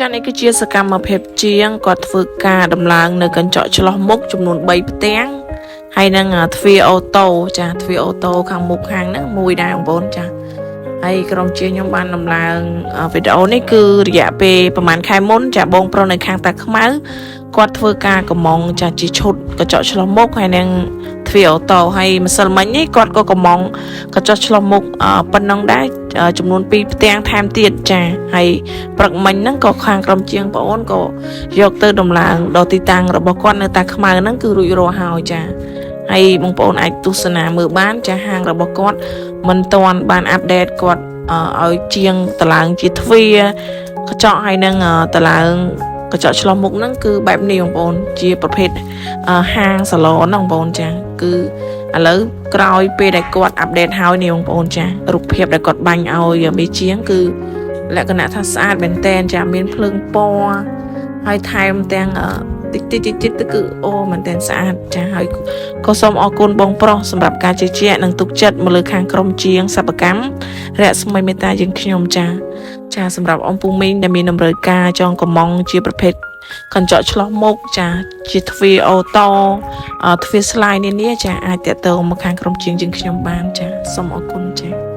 ចានេះគឺជាសកម្មភាពជាងគាត់ធ្វើការដំឡើងនៅកញ្ចក់ឆ្លោះមុខចំនួន3ផ្ទាំងហើយនឹងទ្វារអូតូចាទ្វារអូតូខាងមុខខាងហ្នឹងមួយដែរបងប្អូនចាហើយក្រុមជាងខ្ញុំបានដំឡើងវីដេអូនេះគឺរយៈពេលប្រហែលខែមុនចាបងប្រុសនៅខាងតាខ្មៅគាត់ធ្វើការកំងចាជាឈុតកញ្ចក់ឆ្លោះមុខហើយនឹងទ្វារអូតូហើយម្សិលមិញនេះគាត់ក៏កំងកញ្ចក់ឆ្លោះមុខប៉ុណ្ណឹងដែរចំនួន2ផ្ទាំងថែមទៀតចាហើយព្រឹកមិញហ្នឹងក៏ខាងក្រុមជាងបងអូនក៏យកទៅដំឡើងដល់ទីតាំងរបស់គាត់នៅតាខ្មៅហ្នឹងគឺរួចរាល់ហើយចាហើយបងប្អូនអាចទស្សនាមើលបានចាហាងរបស់គាត់មិនទាន់បានអាប់ដេតគាត់ឲ្យជាងតឡើងជាទ្វារកញ្ចក់ហើយនឹងតឡើងកញ្ចក់ឆ្លោះមុខហ្នឹងគឺបែបនេះបងប្អូនជាប្រភេទហាងសាឡនហ្នឹងបងប្អូនចាគឺឥឡូវក្រោយពេលដែលគាត់អាប់ដេតហើយនេះបងប្អូនចារូបភាពដែលគាត់បាញ់ឲ្យមេជាងគឺលក្ខណៈថាស្អាតមែនតែនចាមានភ្លើងពណ៌ហើយថែមទាំងតិចទៅគឺអូមែនតែនស្អាតចាហើយក៏សូមអរគុណបងប្រុសសម្រាប់ការជឿជាក់និងទុកចិត្តមកលើខាងក្រុមជាងសិប្បកម្មរស្មីមេតាយើងខ្ញុំចាសម្រាប់អំពូមីងដែលមានតម្រូវការចងកំងជាប្រភេទកញ្ចក់ឆ្លោះមុខចាជាទ្វារអូតូទ្វារស្លាយនានាចាអាចតាក់ទងមកខាងក្រុមជាងយើងខ្ញុំបានចាសូមអរគុណចា